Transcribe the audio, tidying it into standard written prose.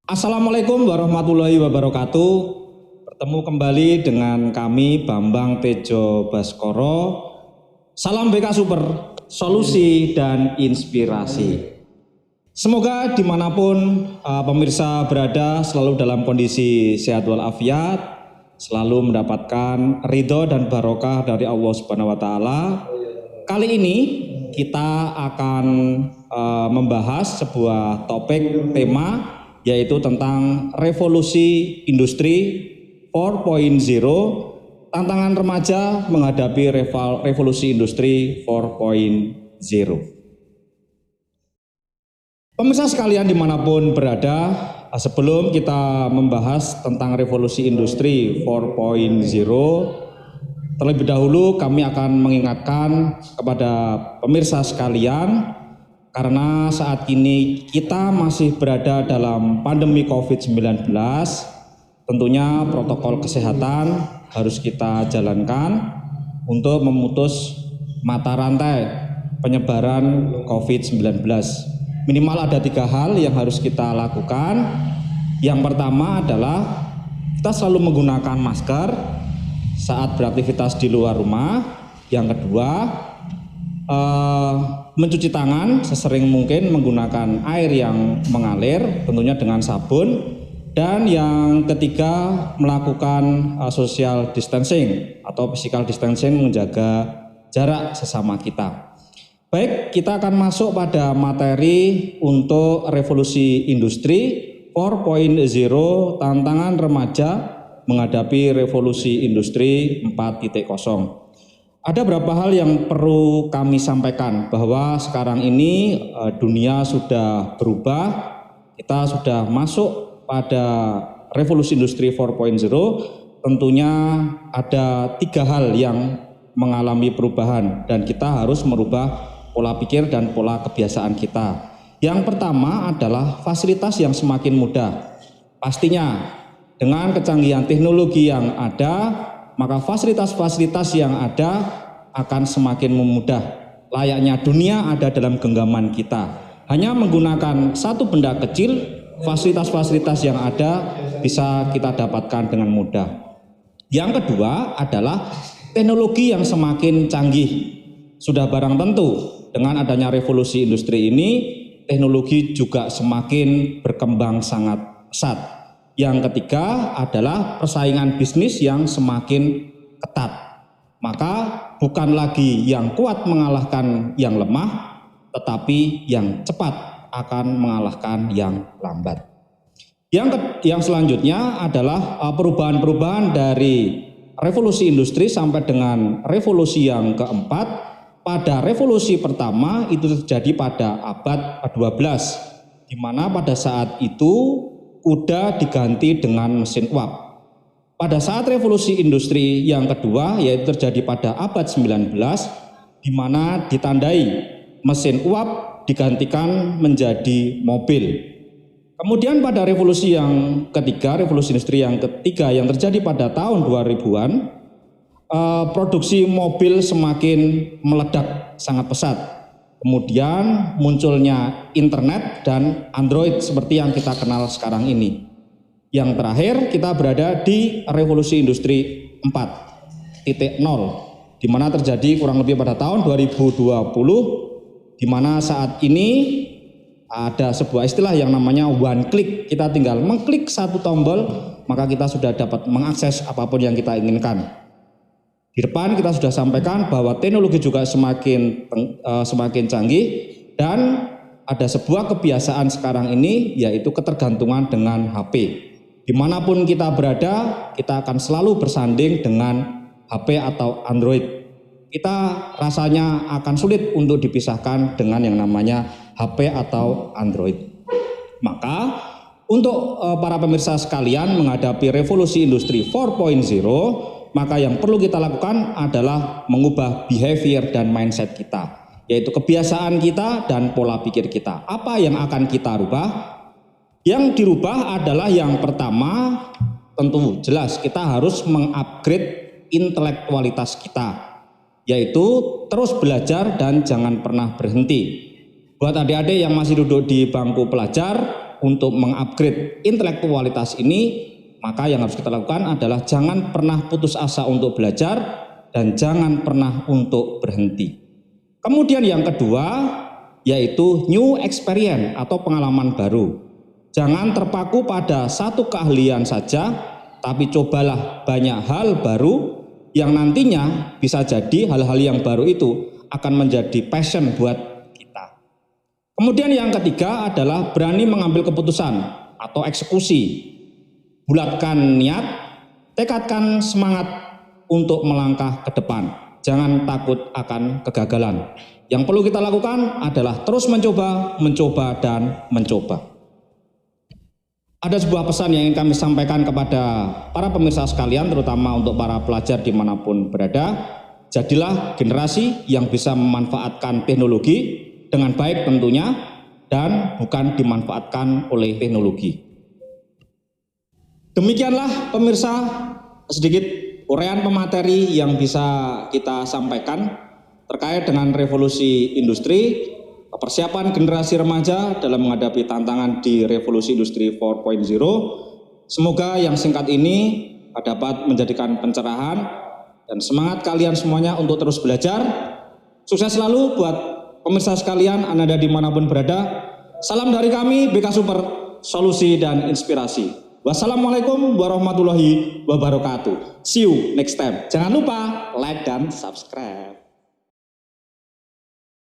Assalamualaikum warahmatullahi wabarakatuh. Bertemu kembali dengan kami Bambang Tejo Baskoro. Salam BK Super, solusi dan inspirasi. Semoga dimanapun pemirsa berada selalu dalam kondisi sehat walafiat, selalu mendapatkan ridho dan barokah dari Allah Subhanahu Wa Taala. Kali ini kita akan membahas sebuah topik tema yaitu tentang revolusi industri 4.0, tantangan remaja menghadapi revolusi industri 4.0. Pemirsa sekalian dimanapun berada, sebelum kita membahas tentang revolusi industri 4.0, terlebih dahulu kami akan mengingatkan kepada pemirsa sekalian, karena saat ini kita masih berada dalam pandemi COVID-19, tentunya protokol kesehatan harus kita jalankan untuk memutus mata rantai penyebaran COVID-19. Minimal ada 3 hal yang harus kita lakukan. Yang pertama adalah kita selalu menggunakan masker saat beraktivitas di luar rumah. Yang kedua, mencuci tangan sesering mungkin menggunakan air yang mengalir, tentunya dengan sabun. Dan yang ketiga, melakukan social distancing atau physical distancing, menjaga jarak sesama kita. Baik, kita akan masuk pada materi untuk revolusi industri 4.0, tantangan remaja menghadapi revolusi industri 4.0. Ada beberapa hal yang perlu kami sampaikan, bahwa sekarang ini dunia sudah berubah, kita sudah masuk pada revolusi industri 4.0. Tentunya ada 3 hal yang mengalami perubahan dan kita harus merubah pola pikir dan pola kebiasaan kita. Yang pertama adalah fasilitas yang semakin mudah. Pastinya dengan kecanggihan teknologi yang ada, maka fasilitas-fasilitas yang ada akan semakin memudah. Layaknya dunia ada dalam genggaman kita. Hanya menggunakan satu benda kecil, fasilitas-fasilitas yang ada bisa kita dapatkan dengan mudah. Yang kedua adalah teknologi yang semakin canggih. Sudah barang tentu dengan adanya revolusi industri ini, teknologi juga semakin berkembang sangat pesat. Yang ketiga adalah persaingan bisnis yang semakin ketat. Maka bukan lagi yang kuat mengalahkan yang lemah, tetapi yang cepat akan mengalahkan yang lambat. Yang selanjutnya adalah perubahan-perubahan dari revolusi industri sampai dengan revolusi yang keempat. Pada revolusi pertama itu terjadi pada abad 12, di mana pada saat itu kuda diganti dengan mesin uap. Pada saat revolusi industri yang kedua, yaitu terjadi pada abad 19, di mana ditandai mesin uap digantikan menjadi mobil. Kemudian pada revolusi yang ketiga, revolusi industri yang ketiga yang terjadi pada tahun 2000-an, produksi mobil semakin meledak sangat pesat. Kemudian munculnya internet dan Android seperti yang kita kenal sekarang ini. Yang terakhir kita berada di revolusi industri 4.0, di mana terjadi kurang lebih pada tahun 2020, di mana saat ini ada sebuah istilah yang namanya one click. Kita tinggal mengklik satu tombol, maka kita sudah dapat mengakses apapun yang kita inginkan. Di depan kita sudah sampaikan bahwa teknologi juga semakin canggih, dan ada sebuah kebiasaan sekarang ini yaitu ketergantungan dengan HP. Dimanapun kita berada, kita akan selalu bersanding dengan HP atau Android. Kita rasanya akan sulit untuk dipisahkan dengan yang namanya HP atau Android. Maka untuk para pemirsa sekalian menghadapi revolusi industri 4.0, maka yang perlu kita lakukan adalah mengubah behavior dan mindset kita, yaitu kebiasaan kita dan pola pikir kita. Apa yang akan kita rubah? Yang dirubah adalah yang pertama, tentu jelas kita harus mengupgrade intelektualitas kita, yaitu terus belajar dan jangan pernah berhenti. Buat adik-adik yang masih duduk di bangku pelajar, untuk mengupgrade intelektualitas ini, maka yang harus kita lakukan adalah jangan pernah putus asa untuk belajar dan jangan pernah untuk berhenti. Kemudian yang kedua yaitu new experience atau pengalaman baru. Jangan terpaku pada satu keahlian saja, tapi cobalah banyak hal baru yang nantinya bisa jadi hal-hal yang baru itu akan menjadi passion buat kita. Kemudian yang ketiga adalah berani mengambil keputusan atau eksekusi. Bulatkan niat, tekadkan semangat untuk melangkah ke depan. Jangan takut akan kegagalan. Yang perlu kita lakukan adalah terus mencoba, dan mencoba. Ada sebuah pesan yang ingin kami sampaikan kepada para pemirsa sekalian, terutama untuk para pelajar dimanapun berada. Jadilah generasi yang bisa memanfaatkan teknologi dengan baik tentunya, dan bukan dimanfaatkan oleh teknologi. Demikianlah pemirsa sedikit uraian pemateri yang bisa kita sampaikan terkait dengan revolusi industri, persiapan generasi remaja dalam menghadapi tantangan di revolusi industri 4.0. Semoga yang singkat ini dapat menjadikan pencerahan dan semangat kalian semuanya untuk terus belajar. Sukses selalu buat pemirsa sekalian, Anda dimanapun berada. Salam dari kami, BK Super, Solusi dan Inspirasi. Wassalamualaikum warahmatullahi wabarakatuh. See you next time. Jangan lupa like dan subscribe.